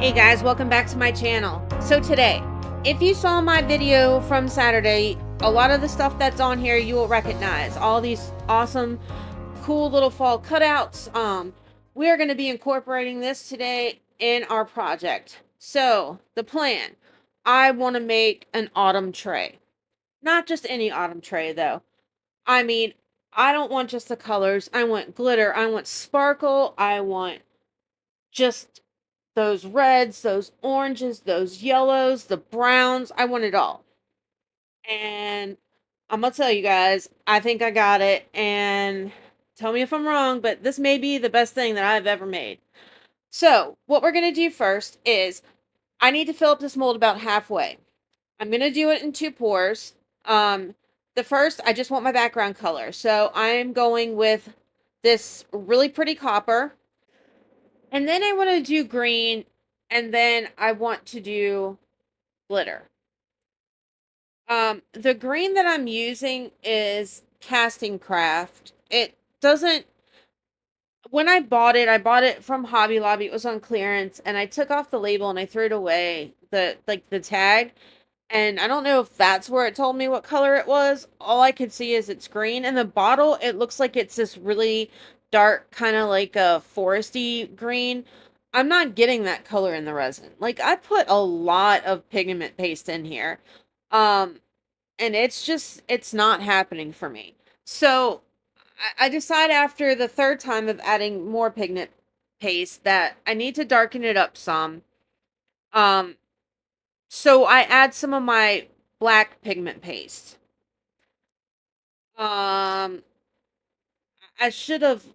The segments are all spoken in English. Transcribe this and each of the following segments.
Hey guys, welcome back to my channel. So today, if you saw my video from Saturday, a lot of the stuff that's on here you will recognize. All these awesome, cool little fall cutouts. We are going to be incorporating this today in our project. So, the plan. I want to make an autumn tray. Not just any autumn tray though. I mean, I don't want just the colors. I want glitter. I want sparkle. I want just those reds, those oranges, those yellows, the browns. I want it all. And I'm going to tell you guys, I think I got it. And tell me if I'm wrong, but this may be the best thing that I've ever made. So, what we're going to do first is I need to fill up this mold about halfway. I'm going to do it in 2 pours. The first, I just want my background color. So, I'm going with this really pretty copper. And then I want to do green, and then I want to do glitter. The green that I'm using is Castin Craft. It doesn't, when I bought it from Hobby Lobby. It was on clearance, and I took off the label and I threw it away, the tag. And I don't know if that's where it told me what color it was. All I could see is it's green. And the bottle, it looks like it's this really dark, kind of like a foresty green. I'm not getting that color in the resin. Like, I put a lot of pigment paste in here. And it's not happening for me. So I decide after the third time of adding more pigment paste that I need to darken it up some. Um, so I add some of my black pigment paste. Um, I should have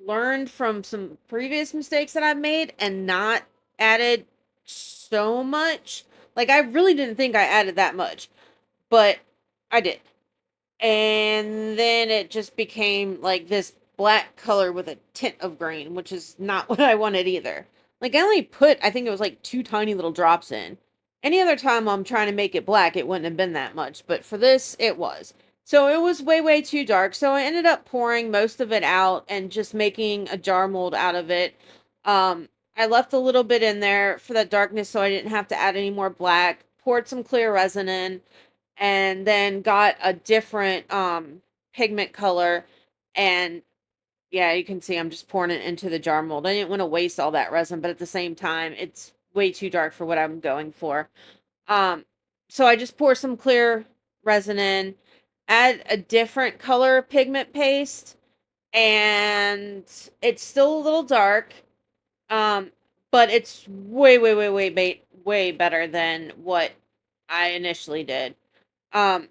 learned from some previous mistakes that I've made and not added so much. Like, I really didn't think I added that much, but I did. And then it just became like this black color with a tint of green, which is not what I wanted either. Like, I only put, I think it was like 2 tiny little drops in. Any other time I'm trying to make it black, it wouldn't have been that much, but for this, it was. So it was way, way too dark. So I ended up pouring most of it out and just making a jar mold out of it. I left a little bit in there for that darkness so I didn't have to add any more black. Poured some clear resin in, and then got a different pigment color. And yeah, you can see I'm just pouring it into the jar mold. I didn't want to waste all that resin, but at the same time, it's way too dark for what I'm going for. Um, so I just pour some clear resin in, add a different color pigment paste, and it's still a little dark. Um, but it's way, way, way, way better than what I initially did. Um,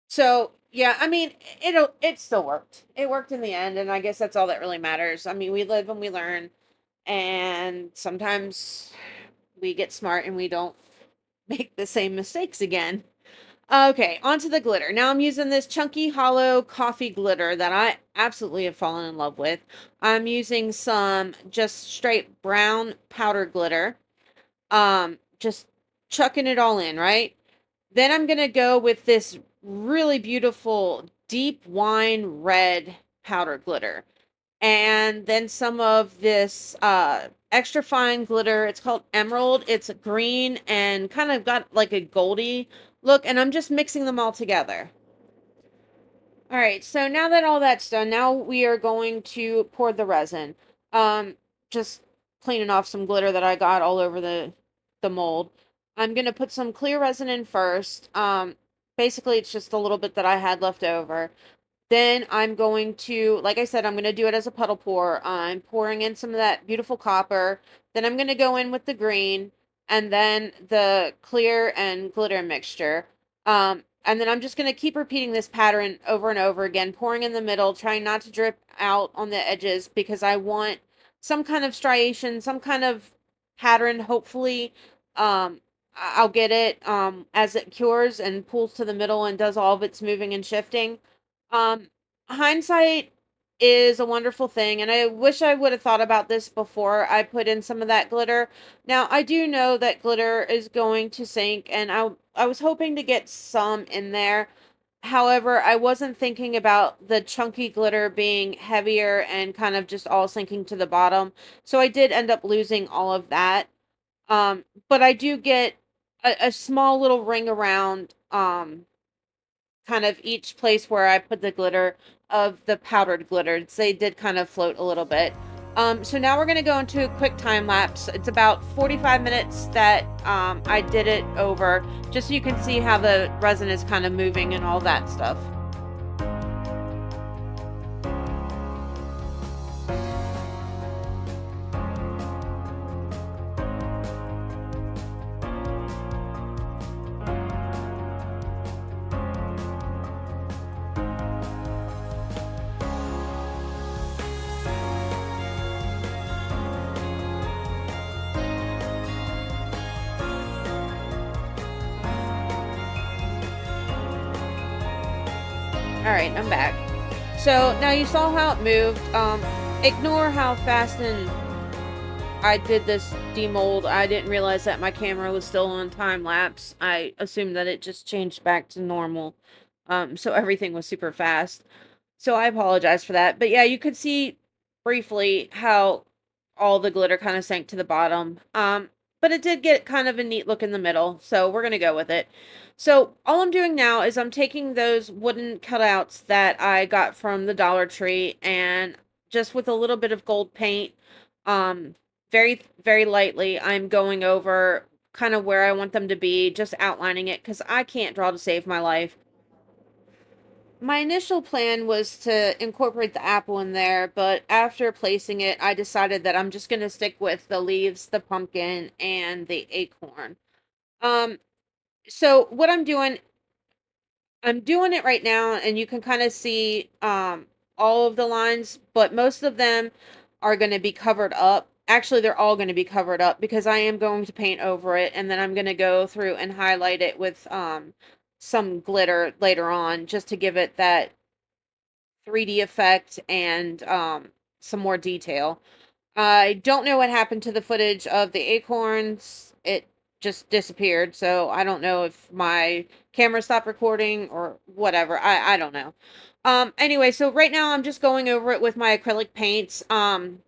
so yeah, I mean, it still worked. It worked in the end, and I guess that's all that really matters. I mean, we live and we learn, and sometimes we get smart and we don't make the same mistakes again. Okay, onto the glitter. Now I'm using this chunky hollow coffee glitter that I absolutely have fallen in love with. I'm using some just straight brown powder glitter. Just chucking it all in, right? Then I'm going to go with this really beautiful deep wine red powder glitter. And then some of this extra fine glitter. It's called Emerald. It's green and kind of got like a goldy look. And I'm just mixing them all together. All right, so now that all that's done, now we are going to pour the resin. Just cleaning off some glitter that I got all over the mold. I'm going to put some clear resin in first. Basically, it's just a little bit that I had left over. Then I'm going to, like I said, I'm going to do it as a puddle pour. I'm pouring in some of that beautiful copper. Then I'm going to go in with the green and then the clear and glitter mixture. And then I'm just going to keep repeating this pattern over and over again, pouring in the middle, trying not to drip out on the edges because I want some kind of striation, some kind of pattern. Hopefully, I'll get it as it cures and pulls to the middle and does all of its moving and shifting. Um, Hindsight is a wonderful thing, and I wish I would have thought about this before I put in some of that glitter. Now, I do know that glitter is going to sink, and I was hoping to get some in there. However, I wasn't thinking about the chunky glitter being heavier and kind of just all sinking to the bottom. So I did end up losing all of that. But I do get a small little ring around kind of each place where I put the glitter of the powdered glitters. They did kind of float a little bit. So now we're going to go into a quick time lapse. It's about 45 minutes that I did it over, just so you can see how the resin is kind of moving and all that stuff. Alright, I'm back. So now you saw how it moved. Ignore how fast and I did this demold. I didn't realize that my camera was still on time lapse. I assumed that it just changed back to normal. So everything was super fast. So I apologize for that. But yeah, you could see briefly how all the glitter kind of sank to the bottom. But it did get kind of a neat look in the middle. So we're going to go with it. So all I'm doing now is I'm taking those wooden cutouts that I got from the Dollar Tree and just with a little bit of gold paint, very, very lightly, I'm going over kind of where I want them to be, just outlining it because I can't draw to save my life. My initial plan was to incorporate the apple in there, but after placing it, I decided that I'm just going to stick with the leaves, the pumpkin, and the acorn. Um, so what I'm doing it right now, and you can kind of see all of the lines, but most of them are going to be covered up. Actually, they're all going to be covered up because I am going to paint over it, and then I'm going to go through and highlight it with some glitter later on just to give it that 3D effect and some more detail. I don't know what happened to the footage of the acorns. It just disappeared, so I don't know if my camera stopped recording or whatever. I don't know. Anyway, so right now I'm just going over it with my acrylic paints. I'm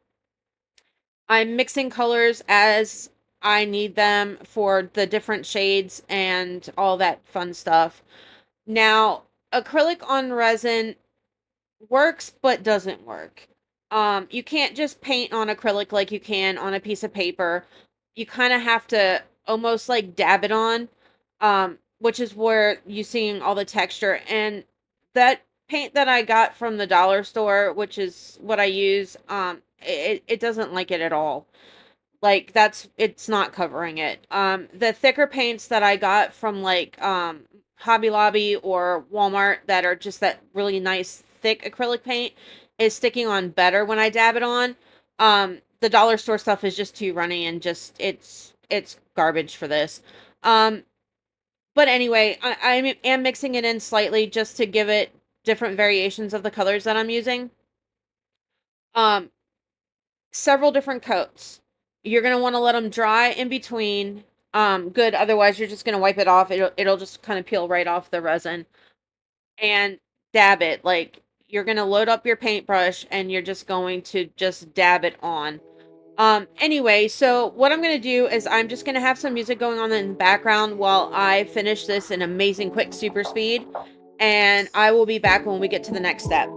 mixing colors as I need them for the different shades and all that fun stuff. Now, acrylic on resin works but doesn't work. You can't just paint on acrylic like you can on a piece of paper. You kind of have to almost like dab it on, which is where you seeing all the texture. And that paint that I got from the dollar store, which is what I use, it doesn't like it at all. Like it's not covering it. The thicker paints that I got from like Hobby Lobby or Walmart that are just that really nice thick acrylic paint is sticking on better when I dab it on. The dollar store stuff is just too runny and just it's garbage for this. Um, but anyway, I am mixing it in slightly just to give it different variations of the colors that I'm using. Um, Several different coats. You're gonna want to let them dry in between. Good. Otherwise, you're just gonna wipe it off. It'll just kind of peel right off the resin and dab it. Like you're gonna load up your paintbrush and you're just going to just dab it on. Anyway, so what I'm gonna do is I'm just gonna have some music going on in the background while I finish this in amazing quick super speed, and I will be back when we get to the next step.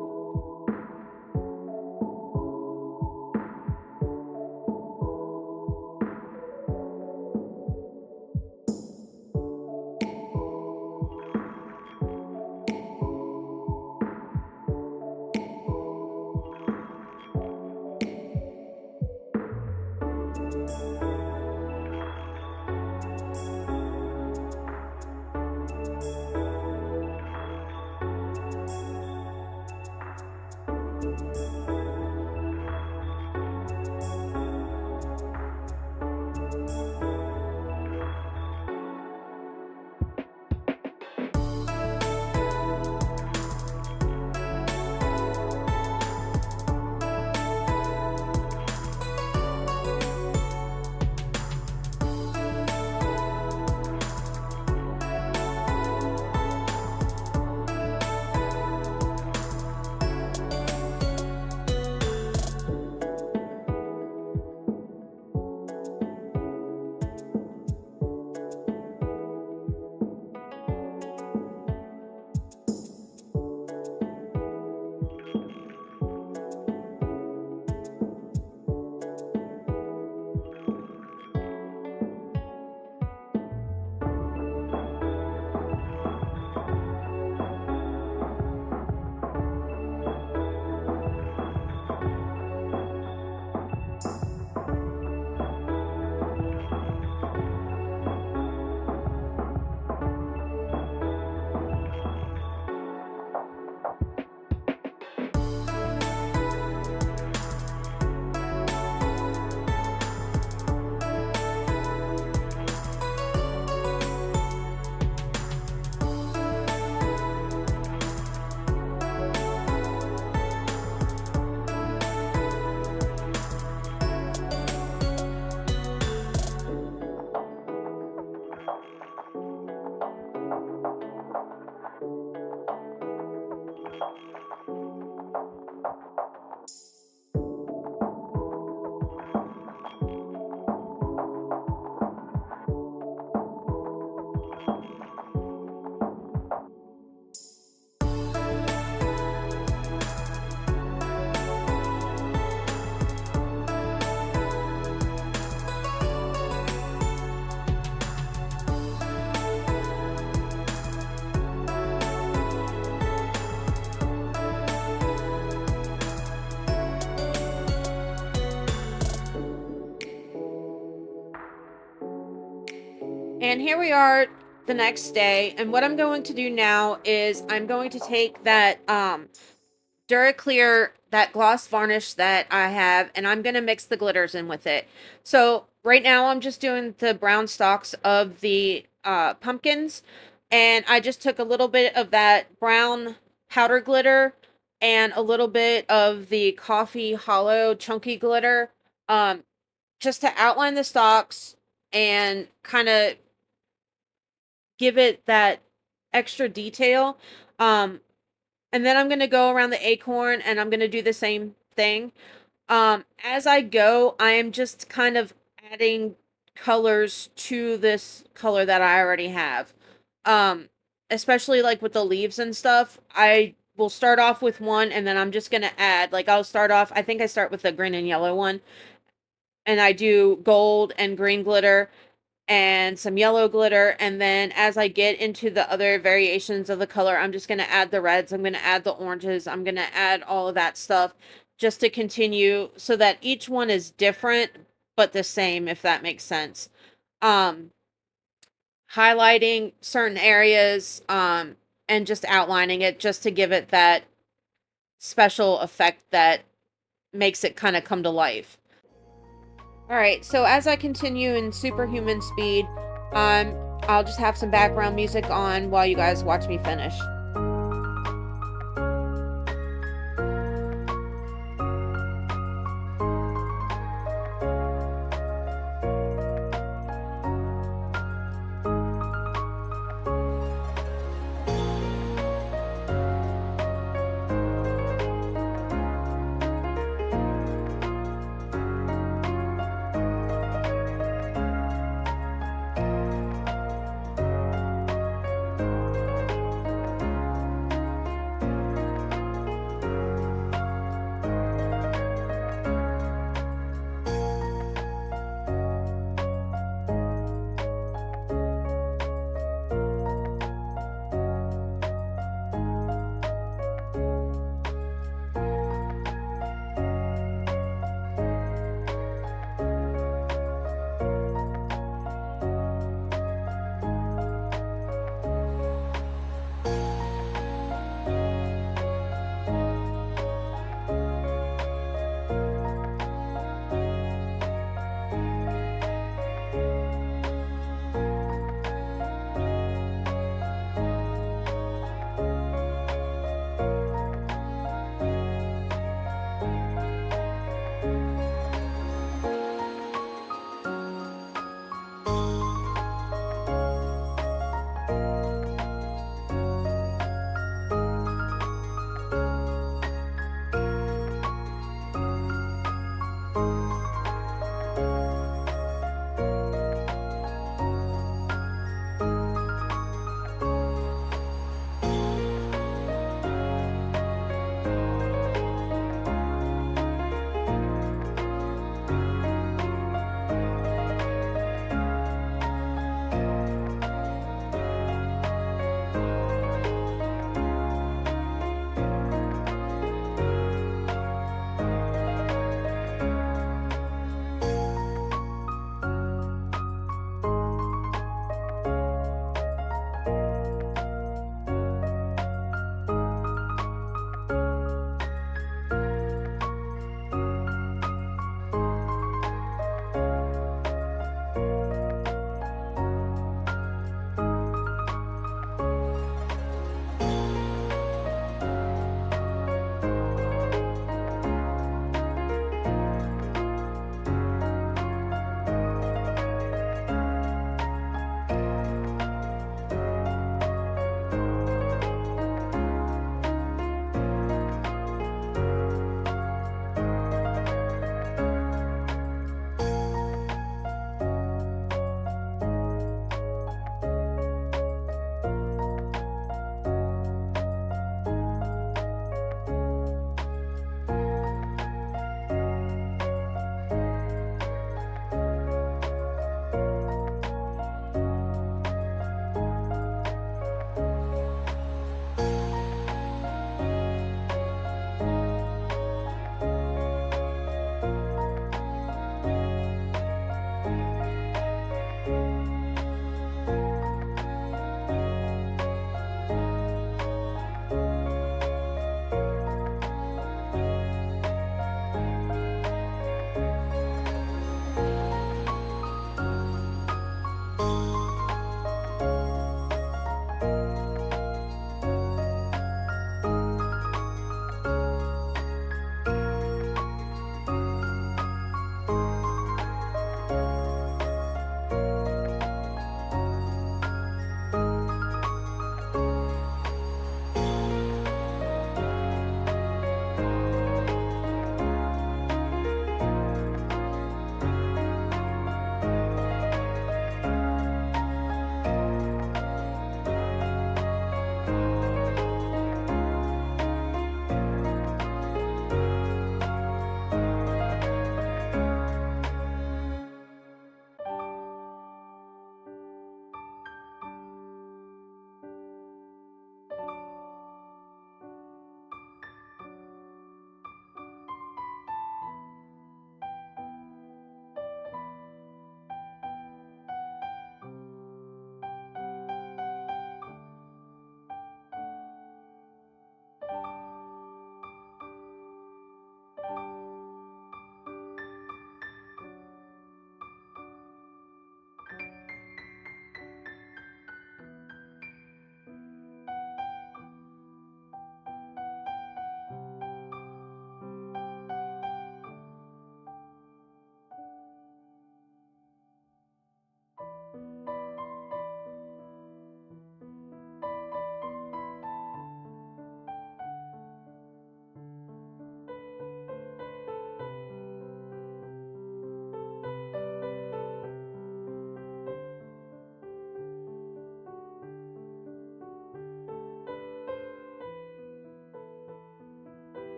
And here we are the next day, and what I'm going to do now is I'm going to take that Duraclear, that gloss varnish that I have, and I'm going to mix the glitters in with it. So right now I'm just doing the brown stalks of the pumpkins, and I just took a little bit of that brown powder glitter and a little bit of the coffee hollow chunky glitter, um, just to outline the stalks and kind of give it that extra detail. Um, and then I'm going to go around the acorn and I'm going to do the same thing. As I go, I am just kind of adding colors to this color that I already have. Um, Especially like with the leaves and stuff, I will start off with one and then I'm just going to add, like I'll start off, I think I start with the green and yellow one, and I do gold and green glitter and some yellow glitter, and then as I get into the other variations of the color, I'm just going to add the reds, I'm going to add the oranges, I'm going to add all of that stuff just to continue so that each one is different but the same, if that makes sense. um Highlighting certain areas, and just outlining it just to give it that special effect that makes it kind of come to life. Alright, so as I continue in superhuman speed, I'll just have some background music on while you guys watch me finish.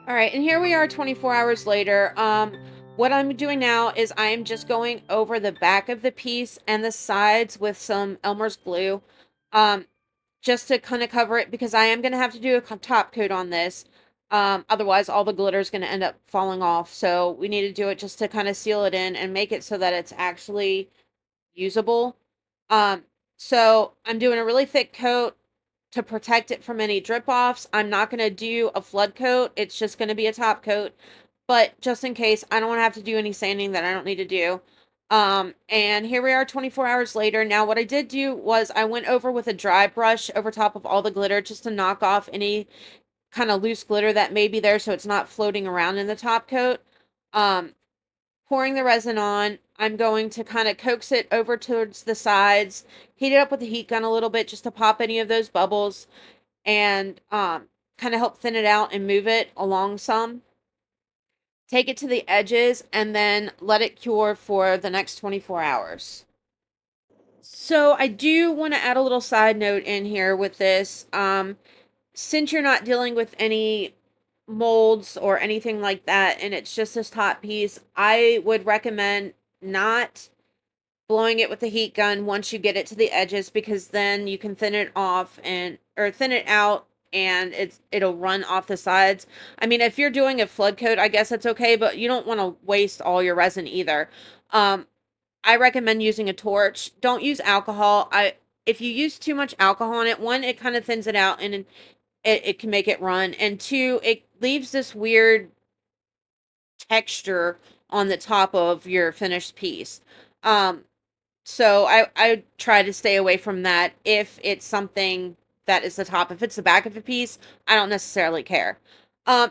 All right, and here we are 24 hours later. What I'm doing now is I am just going over the back of the piece and the sides with some Elmer's glue, um, just to kind of cover it because I am going to have to do a top coat on this. Otherwise, all the glitter is going to end up falling off. So we need to do it just to kind of seal it in and make it so that it's actually usable. Um, so I'm doing a really thick coat to protect it from any drip offs. I'm not going to do a flood coat. It's just going to be a top coat. But just in case, I don't want to have to do any sanding that I don't need to do. And here we are 24 hours later. Now, what I did do was I went over with a dry brush over top of all the glitter just to knock off any kind of loose glitter that may be there so it's not floating around in the top coat. Um, Pouring the resin on, I'm going to kind of coax it over towards the sides, heat it up with the heat gun a little bit just to pop any of those bubbles, and kind of help thin it out and move it along some. Take it to the edges and then let it cure for the next 24 hours. So I do want to add a little side note in here with this. Since you're not dealing with any molds or anything like that, and it's just this top piece, I would recommend not blowing it with the heat gun once you get it to the edges, because then you can thin it off or thin it out and it'll run off the sides. I mean, if you're doing a flood coat, I guess that's okay, but you don't want to waste all your resin either. I recommend using a torch. Don't use alcohol. If you use too much alcohol on it, one, it kind of thins it out and it can make it run, and two, it leaves this weird texture on the top of your finished piece. Um, so I try to stay away from that if it's something that is the top. If it's the back of a piece, I don't necessarily care.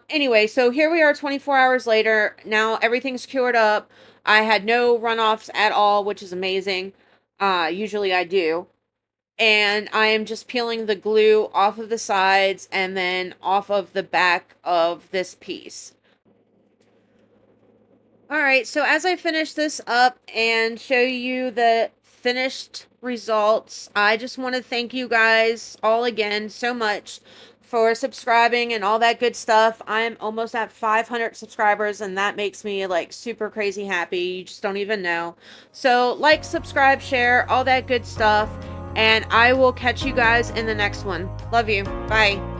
Anyway, so here we are 24 hours later. Now everything's cured up. I had no runoffs at all, which is amazing. Usually I do. And I am just peeling the glue off of the sides and then off of the back of this piece. All right, so as I finish this up and show you the finished results, I just want to thank you guys all again so much for subscribing and all that good stuff. I'm almost at 500 subscribers, and that makes me like super crazy happy. You just don't even know. So, like, subscribe, share, all that good stuff, and I will catch you guys in the next one. Love you. Bye.